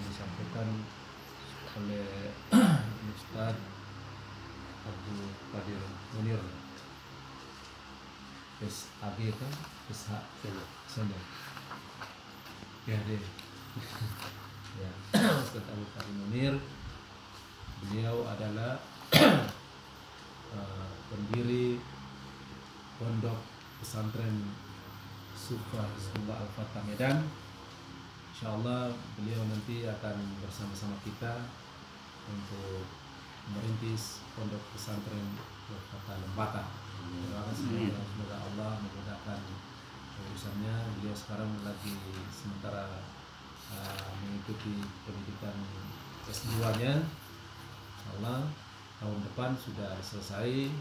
disampaikan oleh Ustaz Abdul Qadir Munir SAG kan SH sana PhD ya. Ustaz Abdul Qadir Munir, beliau adalah pendiri Pondok Pesantren Sufa Hizbullah Al-Fatah Medan. Insyaallah beliau nanti akan bersama-sama kita untuk merintis Pondok Pesantren Al-Fatah Lembata. Semoga Allah memudahkan urusannya. Beliau sekarang lagi sementara mengikuti pendidikan S2-nya. Insyaallah tahun depan sudah selesai.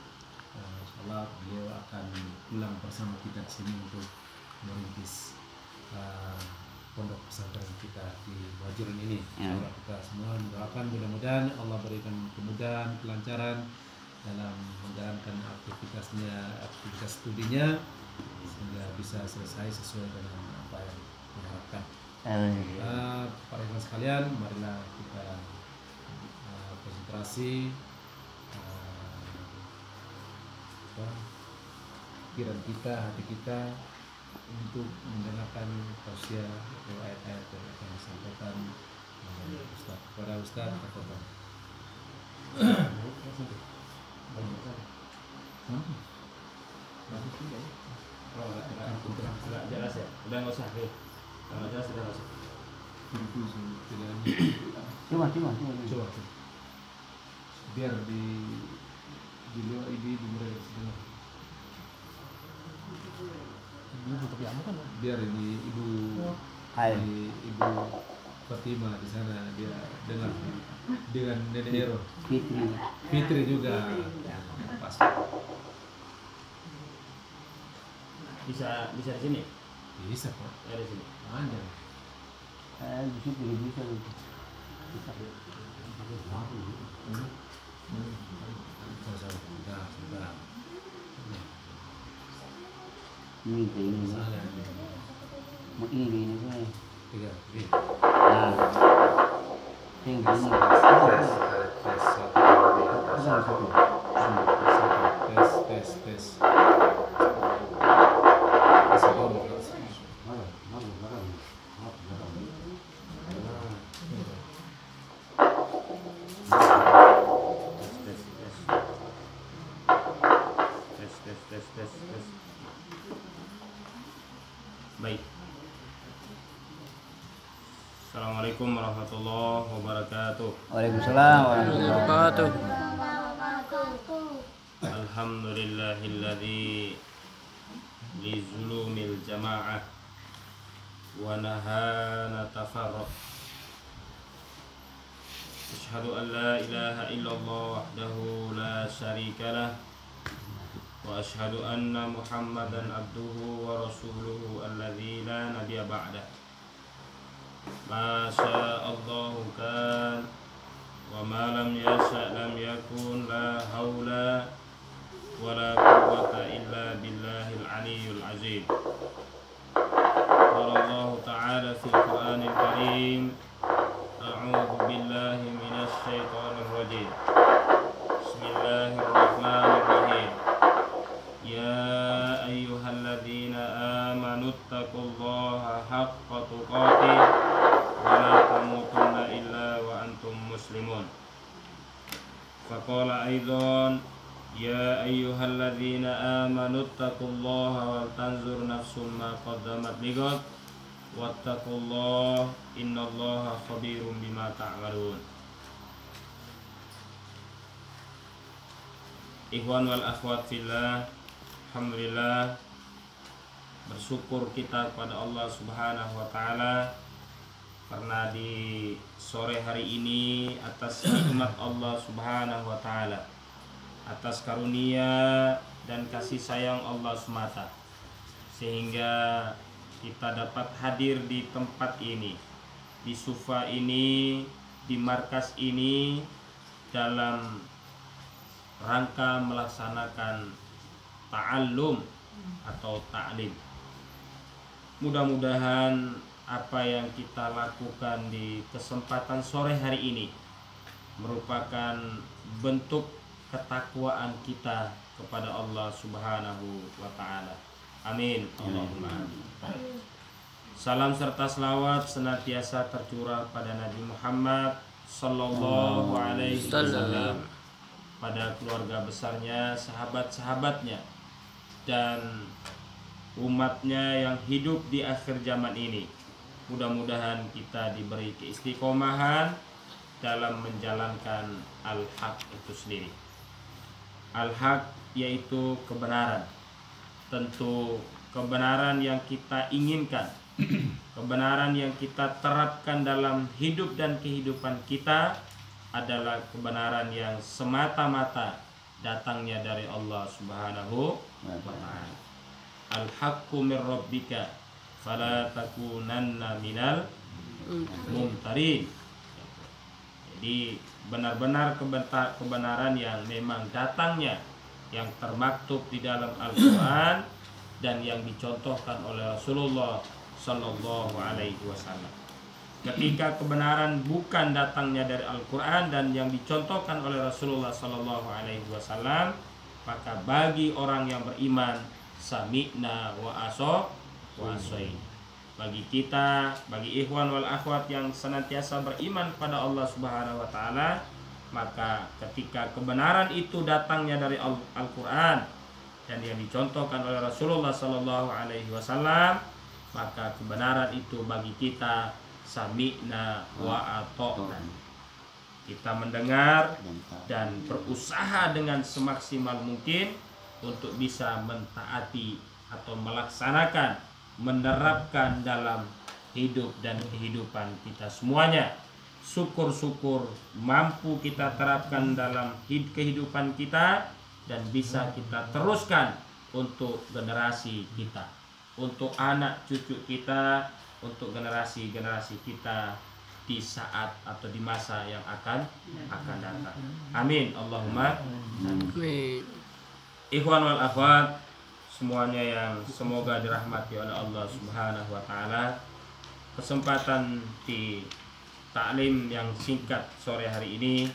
Insyaallah beliau akan pulang bersama kita di sini untuk merintis pondok pesantren kita di Wajirin ini. Insyaallah kita semua mendoakan mudah-mudahan Allah berikan kemudahan, kelancaran dalam menjalankan aktivitas studinya sehingga bisa selesai sesuai dengan apa yang diharapkan. Para ikhwan sekalian, marilah kita konsentrasi pikiran kita, hati kita untuk mendengarkan tausiah atau ayat-ayat yang disampaikan oleh Ustaz. Kepada Ustaz, katakan. Jelas ya? Udah nggak usah, kalau jelas sudah nggak usah. Coba. Biar di luar ini dimulai sedang. Biar ini Ibu Fatima di sana dia dengar dengan Nenek Ero. Fitri juga. Pas. Bisa di sini? Bisa kok. Ya, di sini. Ada. Di situ bisa. Sudah. Ini Tiga. Tes. Baik. Assalamualaikum warahmatullahi wabarakatuh. Waalaikumsalam warahmatullahi wabarakatuh. Alhamdulillahilladzi li zulumil jama'ah wa nahana tafarruq. Asyhadu an la ilaha illallah wahdahu la syarika lah wa asyhadu anna Muhammadan abduhu wa rasuluhu alladzi la nabiyya ba'dah. Ma sya'allahu kan wa ma lam yasha' lam yakun, la haula wa la quwwata illa billahil aliyyil azim. Qala Allah ta'ala fil Qur'anil Karim, a'udzu billahi minasy syaithanir rajim. Bismillahirrahmanirrahim. Ya ayyuhalladzina amanu taqullaha haqqa tuqatih wa la tamutunna illa wa antum muslimun. Faqala aidan ya ayyuhalladzina amanu taqullaha wal tanzur nafsum ma qaddamat lighad wattaqullaha innallaha khabirum bima ta'malun. Ikhwan wal akhwat fillah, alhamdulillah, bersyukur kita kepada Allah Subhanahu wa taala karena di sore hari ini atas nikmat Allah Subhanahu wa taala, atas karunia dan kasih sayang Allah semata, sehingga kita dapat hadir di tempat ini, di Sufa ini, di markas ini dalam rangka melaksanakan ta'allum atau ta'lim. Mudah-mudahan apa yang kita lakukan di kesempatan sore hari ini merupakan bentuk ketakwaan kita kepada Allah Subhanahu wa taala. Amin. Allahumma amin. Salam serta selawat senantiasa tercurah pada Nabi Muhammad sallallahu alaihi wasallam, pada keluarga besarnya, sahabat-sahabatnya, dan umatnya yang hidup di akhir zaman ini. Mudah-mudahan kita diberi keistiqomahan dalam menjalankan al-haq itu sendiri. Al-haq yaitu kebenaran. Tentu kebenaran yang kita inginkan, kebenaran yang kita terapkan dalam hidup dan kehidupan kita adalah kebenaran yang semata-mata datangnya dari Allah Subhanahu wa ta'ala. Al-haqqu mir rabbika fala takunanna minal mumtarin. Jadi benar-benar kebenaran yang memang datangnya, yang termaktub di dalam Al-Quran dan yang dicontohkan oleh Rasulullah Sallallahu Alaihi Wasallam. Ketika kebenaran bukan datangnya dari Al-Quran dan yang dicontohkan oleh Rasulullah Sallallahu Alaihi Wasallam, maka bagi orang yang beriman, sami'na wa asoin. Bagi kita, bagi ikhwan wal akhwat yang senantiasa beriman pada Allah Subhanahu wa taala, maka ketika kebenaran itu datangnya dari Al-Quran dan yang dicontohkan oleh Rasulullah Sallallahu Alaihi Wasallam, maka kebenaran itu bagi kita sami'na wa ata'na. Kita mendengar dan berusaha dengan semaksimal mungkin untuk bisa mentaati atau melaksanakan, menerapkan dalam hidup dan kehidupan kita semuanya. Syukur-syukur mampu kita terapkan dalam kehidupan kita dan bisa kita teruskan untuk generasi kita, untuk anak cucu kita, untuk generasi-generasi kita di saat atau di masa yang akan datang. Amin. Allahumma amin. Ikhwan wal akhwat semuanya yang semoga dirahmati oleh Allah Subhanahu wa taala, kesempatan di taklim yang singkat sore hari ini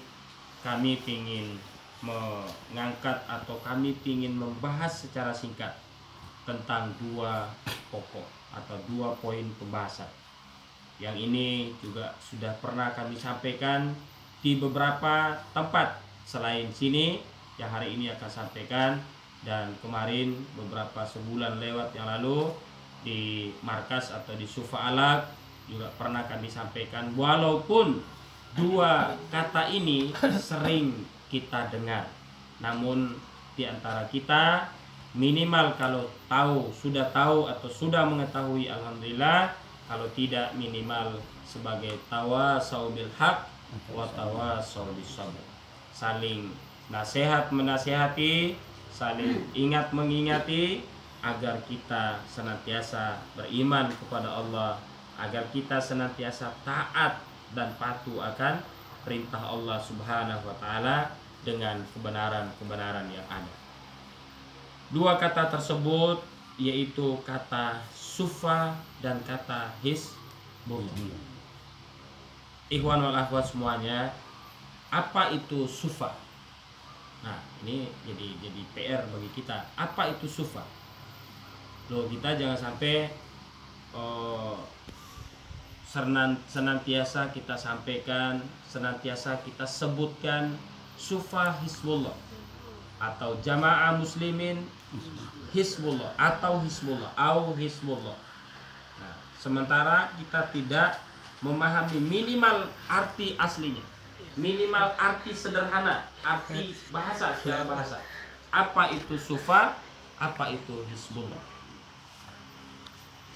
kami ingin mengangkat atau kami ingin membahas secara singkat tentang dua pokok atau dua poin pembahasan. Yang ini juga sudah pernah kami sampaikan di beberapa tempat selain sini yang hari ini akan sampaikan, dan kemarin beberapa sebulan lewat yang lalu di markas atau di Sufa Alaq juga pernah kami sampaikan, walaupun dua kata ini sering kita dengar, namun di antara kita minimal kalau sudah tahu atau sudah mengetahui alhamdulillah, kalau tidak minimal sebagai tawasau bil haq wa tawasau bis sabr. Saling nasihat menasihati, saling ingat mengingati agar kita senantiasa beriman kepada Allah, agar kita senantiasa taat dan patuh akan perintah Allah Subhanahu wa taala dengan kebenaran-kebenaran yang ada. Dua kata tersebut yaitu kata sufa dan kata hizbullah. Ikhwan wal akhwat semuanya, apa itu sufa? Nah, ini jadi PR bagi kita. Apa itu sufa? Loh, kita jangan sampai senantiasa kita sampaikan, senantiasa kita sebutkan sufa hizbullah atau jamaah muslimin hizbullah atau hizbullah au hizbullah. Nah, sementara kita tidak memahami minimal arti aslinya, minimal arti sederhana, arti bahasa secara bahasa. Apa itu sufa? Apa itu hizbullah?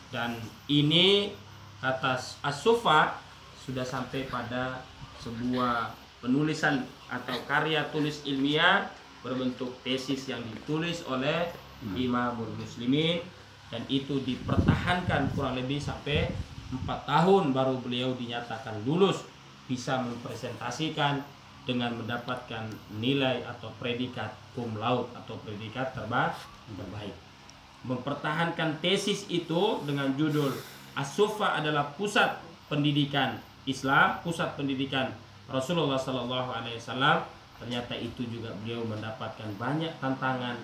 Dan ini kata as-sufa sudah sampai pada sebuah penulisan atau karya tulis ilmiah berbentuk tesis yang ditulis oleh Imamul Muslimin, dan itu dipertahankan kurang lebih sampai 4 tahun baru beliau dinyatakan lulus, bisa mempresentasikan dengan mendapatkan nilai atau predikat cum laude atau predikat terbaik. Mempertahankan tesis itu dengan judul As-Sufa adalah pusat pendidikan Islam, pusat pendidikan Rasulullah Sallallahu Alaihi Wasallam. Ternyata itu juga beliau mendapatkan banyak tantangan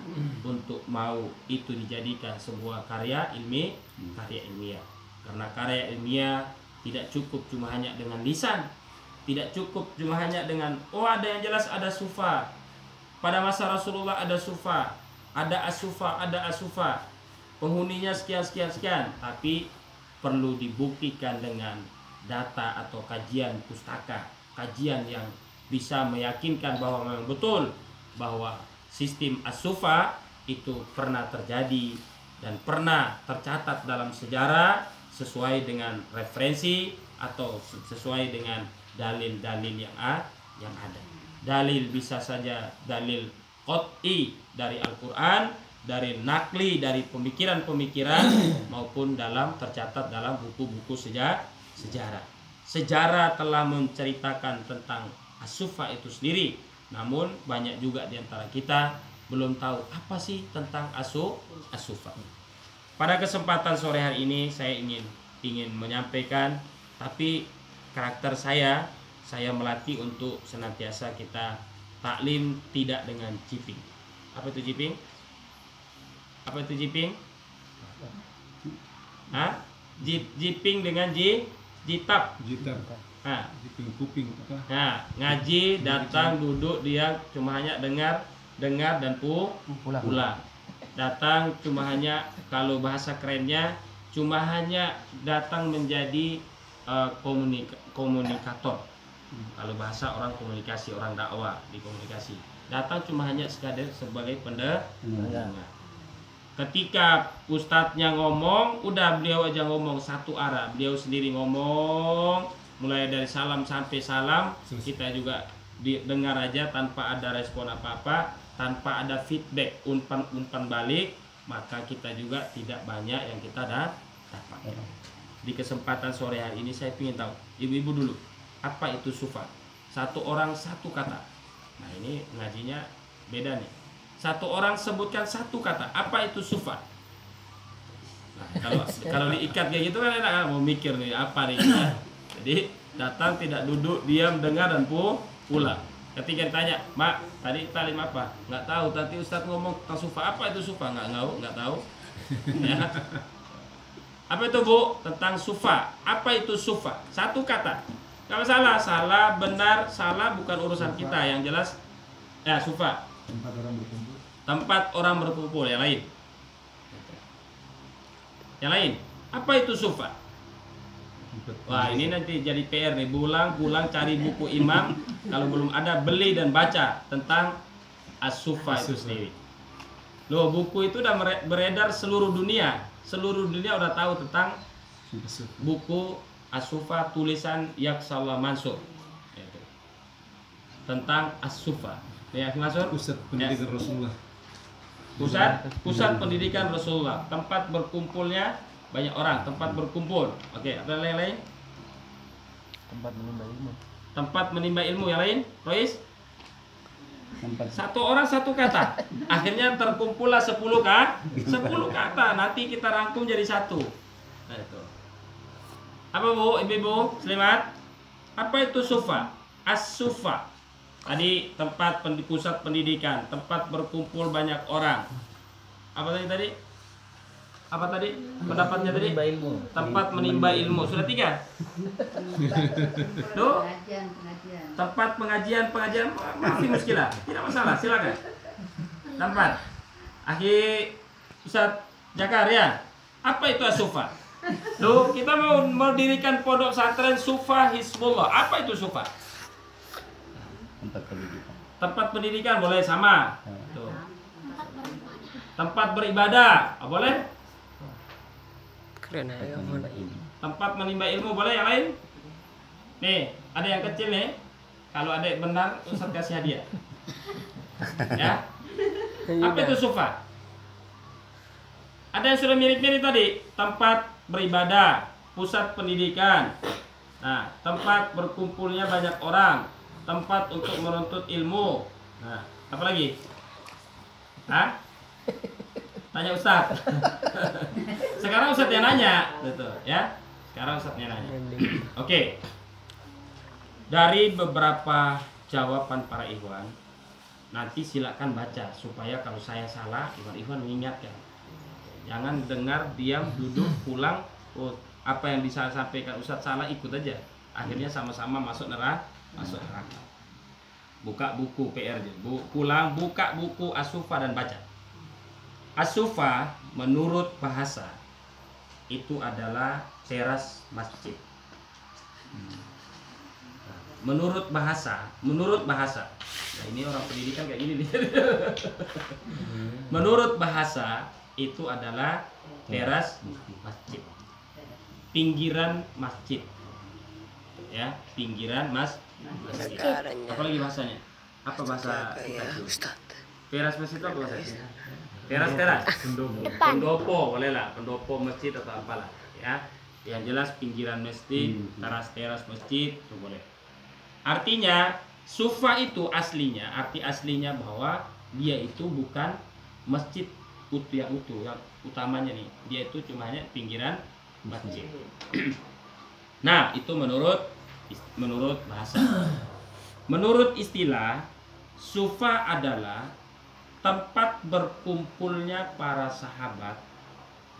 untuk mau itu dijadikan sebuah karya ilmiah. Karena karya ilmiah tidak cukup cuma hanya dengan lisan, tidak cukup cuma hanya dengan ada yang jelas ada sufa. Pada masa Rasulullah ada sufa, ada as-sufa, ada as-sufa. Penghuninya sekian, tapi perlu dibuktikan dengan data atau kajian pustaka, kajian yang bisa meyakinkan bahwa memang betul bahwa sistem as-sufa itu pernah terjadi dan pernah tercatat dalam sejarah sesuai dengan referensi atau sesuai dengan dalil-dalil yang ada. Dalil bisa saja dalil qat'i dari Al-Quran, dari nakli, dari pemikiran-pemikiran maupun tercatat dalam buku-buku sejarah. Sejarah telah menceritakan tentang as-sufa itu sendiri, namun banyak juga di antara kita belum tahu apa sih tentang as-sufa. Pada kesempatan sore hari ini saya ingin menyampaikan, tapi karakter saya melatih untuk senantiasa kita taklim tidak dengan jiping. Apa itu jiping? Apa itu jiping? Jiping dengan jitap. Jiping kuping apa? Nah, ngaji, datang, duduk, dia cuma hanya dengar dan pulang. Datang cuma hanya, kalau bahasa kerennya, cuma hanya datang menjadi komunikator. Kalau bahasa orang komunikasi, orang dakwah di komunikasi, datang cuma hanya sekadar sebagai pendengar. Ketika ustadznya ngomong, udah beliau aja ngomong satu arah, beliau sendiri ngomong mulai dari salam sampai salam, kita juga dengar aja tanpa ada respon apa-apa, tanpa ada feedback umpan balik, maka kita juga tidak banyak yang kita dapat. Di kesempatan sore hari ini saya ingin tahu, ibu-ibu dulu, apa itu sufa? Satu orang satu kata. Nah ini ngajinya beda nih. Satu orang sebutkan satu kata, apa itu sufa? Nah, kalau diikat kayak gitu kan enak, mau mikir nih apa nih. Jadi datang, tidak duduk, diam, dengar dan pulang. Ketika ditanya, Mak, tadi taklim apa? Nggak tahu. Tadi Ustadz ngomong tentang sufa. Apa itu sufa? Nggak tahu. Ya. Apa itu Bu? Tentang sufa. Apa itu sufa? Satu kata. Nggak masalah. Salah, benar, salah bukan urusan kita. Yang jelas, ya sufa. Tempat orang berkumpul. Tempat orang berkumpul. Yang lain. Yang lain. Apa itu sufa? Wah ini nanti jadi PR nih, pulang cari buku imam, kalau belum ada beli dan baca tentang as-sufa itu sendiri. Loh, buku itu udah beredar seluruh dunia udah tahu tentang buku as-sufa tulisan Yaksallah Mansur tentang as-sufa. Ya Mansur, Pusat pendidikan Rasulullah. Pusat pendidikan Rasulullah, tempat berkumpulnya banyak orang, tempat berkumpul. Oke, ada yang lain? Tempat menimba ilmu yang lain, Rois? Satu orang satu kata. Akhirnya terkumpullah 10 kata. Nanti kita rangkum jadi satu. Nah, itu. Apa Bu, Ibu, Selamat? Apa itu sufa? As-sufa. Tadi tempat pusat pendidikan, tempat berkumpul banyak orang. Apa tadi? Apa tadi pendapatnya tadi? Tempat menimba ilmu. Sudah 3. Tuh. Tempat pengajian masih muskilah. Tidak masalah, silakan. Tempat. Akhi Ustaz Jakaria, apa itu as-sufa? Tuh, kita mau mendirikan pondok pesantren Sufa Hizbullah. Apa itu sufa? Tempat pendidikan boleh sama. Tuh. Tempat beribadah, boleh? Tempat menimba ilmu boleh. Yang lain? Nih, ada yang kecil nih. Kalau ada benar, Ustaz kasih hadiah. Ya. Apa itu sufa? Ada yang sudah mirip-mirip tadi. Tempat beribadah, pusat pendidikan. Nah, tempat berkumpulnya banyak orang, tempat untuk menuntut ilmu. Nah, apa lagi? Hah? Tanya Ustaz. Sekarang Ustaz yang nanya, gitu ya. Sekarang Ustaznya nanya. Oke. Dari beberapa jawaban para ikhwan, nanti silakan baca supaya kalau saya salah, ikhwan mengingatkan. Jangan dengar, diam, duduk, pulang. Oh, apa yang bisa sampaikan Ustaz salah, ikut aja. Akhirnya sama-sama masuk neraka. Buka buku PR, pulang buka buku As-Sufa dan baca. As-Sufa menurut bahasa itu adalah teras masjid. Menurut bahasa. Nah, ini orang pendidikan kayak gini nih. Menurut bahasa itu adalah teras masjid. Pinggiran masjid. Ya, pinggiran masjid. Apa lagi bahasanya? Apa bahasa kita? Teras masjid itu apa bahasanya? Teras. Pendopo, boleh lah. Pendopo masjid atau apalah. Ya, yang jelas pinggiran masjid, teras masjid itu boleh. Artinya sufa itu aslinya, arti aslinya bahwa dia itu bukan masjid yang utuh, yang utamanya nih. Dia itu cuma hanya pinggiran masjid. Nah, itu menurut bahasa. Menurut istilah, sufa adalah tempat berkumpulnya para sahabat.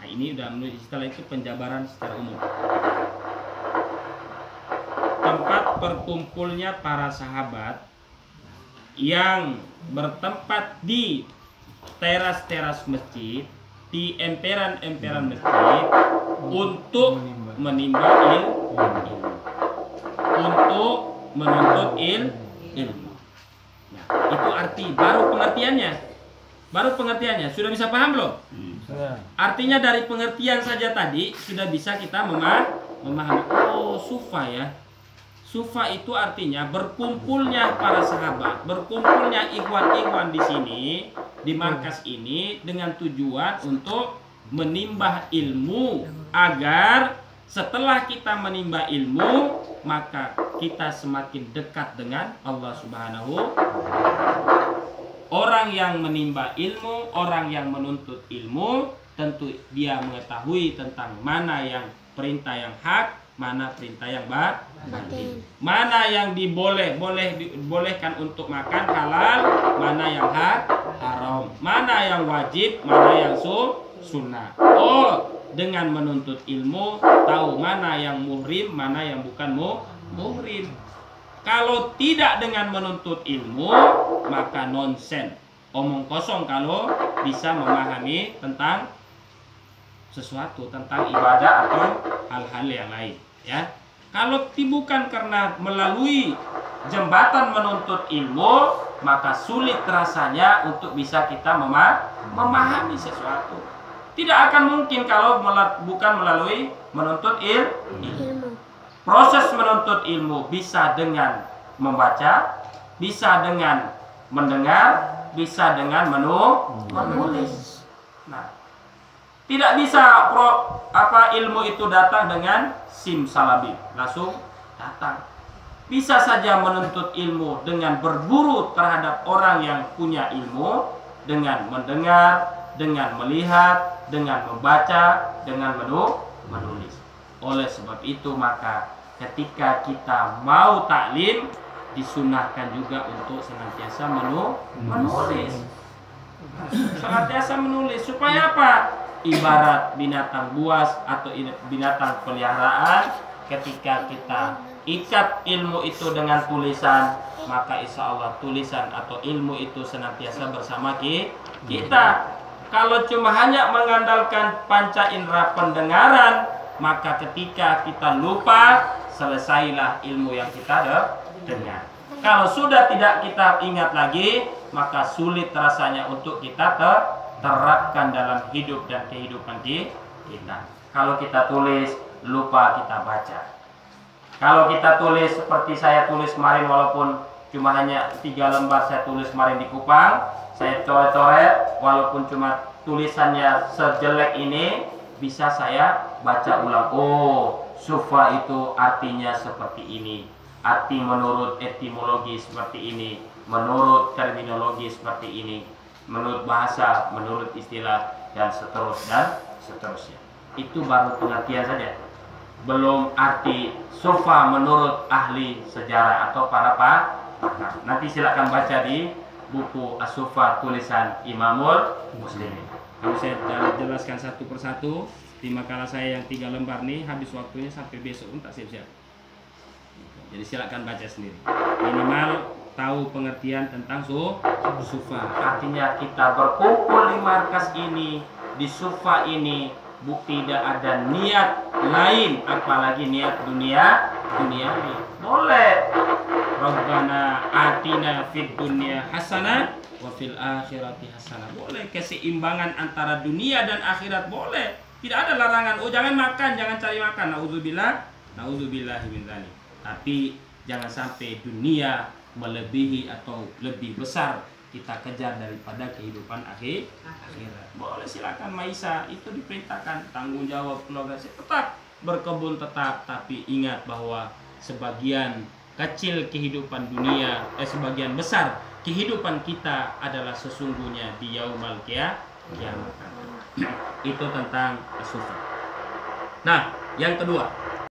Nah, ini udah menurut istilah itu penjabaran secara umum. Tempat berkumpulnya para sahabat yang bertempat di teras-teras masjid, di emperan-emperan masjid untuk menimba ilmu, untuk menuntut ilmu. Nah, itu arti baru pengertiannya. Sudah bisa paham belum? Artinya dari pengertian saja tadi sudah bisa kita memahami. Oh, sufa ya. Sufa itu artinya berkumpulnya para sahabat, berkumpulnya ikhwan-ikhwan di sini, di markas ini dengan tujuan untuk menimba ilmu agar setelah kita menimba ilmu maka kita semakin dekat dengan Allah Subhanahu. Orang yang menimba ilmu, orang yang menuntut ilmu, tentu dia mengetahui tentang mana yang perintah yang hak, mana perintah yang batil, mana yang dibolehkan untuk makan halal, mana yang haram, mana yang wajib, mana yang sunnah. Oh, dengan menuntut ilmu tahu mana yang muhrim, mana yang bukan muhrim. Kalau tidak dengan menuntut ilmu maka nonsen, omong kosong kalau bisa memahami tentang sesuatu, tentang ibadah atau hal-hal yang lain, ya. Kalau bukan karena melalui jembatan menuntut ilmu maka sulit rasanya untuk bisa kita memahami sesuatu. Tidak akan mungkin kalau bukan melalui menuntut ilmu. Proses menuntut ilmu bisa dengan membaca, bisa dengan mendengar, bisa dengan menulis. Nah, tidak bisa ilmu itu datang dengan simsalabim, langsung datang. Bisa saja menuntut ilmu dengan berburu terhadap orang yang punya ilmu, dengan mendengar, dengan melihat, dengan membaca, dengan menulis. Oleh sebab itu maka ketika kita mau taklim disunahkan juga untuk senantiasa menulis. Senantiasa menulis supaya apa? Ibarat binatang buas atau binatang peliharaan, ketika kita ikat ilmu itu dengan tulisan, maka insya Allah tulisan atau ilmu itu senantiasa bersama kita. Kalau cuma hanya mengandalkan panca indera pendengaran, maka ketika kita lupa, selesailah ilmu yang kita dengar. Kalau sudah tidak kita ingat lagi, maka sulit rasanya untuk kita terapkan dalam hidup dan kehidupan kita. Kalau kita tulis, lupa kita baca. Kalau kita tulis seperti saya tulis kemarin, walaupun cuma hanya 3 lembar saya tulis kemarin di Kupang, saya coret-coret, walaupun cuma tulisannya sejelek ini, bisa saya baca ulang. Oh, sufa itu artinya seperti ini. Arti menurut etimologi seperti ini, menurut terminologi seperti ini, menurut bahasa, menurut istilah, dan seterusnya. Itu baru pengertian saja. belum arti sufa menurut ahli sejarah atau para pakar. Nanti silakan baca di buku As-Sufa tulisan Imamul Muslimin. Kalau saya jelaskan satu persatu di makalah saya yang 3 lembar nih, habis waktunya sampai besok pun tak siap-siap. Jadi silakan baca sendiri. Minimal tahu pengertian tentang sufa. Artinya kita berkumpul di markas ini, di sufa ini, tidak ada niat lain apalagi niat dunia ini. Boleh. Rabbana atina fid dunya hasanah wa fil akhirati hasanah. Boleh keseimbangan antara dunia dan akhirat, boleh. Tidak ada larangan. Oh, jangan makan, jangan cari makan. Nauzubillah min dzalik. Tapi jangan sampai dunia melebihi atau lebih besar kita kejar daripada kehidupan akhirat. Boleh, silakan Maisa, itu diperintahkan tanggung jawab keluarga saya, tetap berkebun tetap, tapi ingat bahwa sebagian kecil kehidupan dunia, sebagian besar kehidupan kita adalah sesungguhnya di yaumal kiamat. Itu tentang as-sufa. Nah, yang kedua,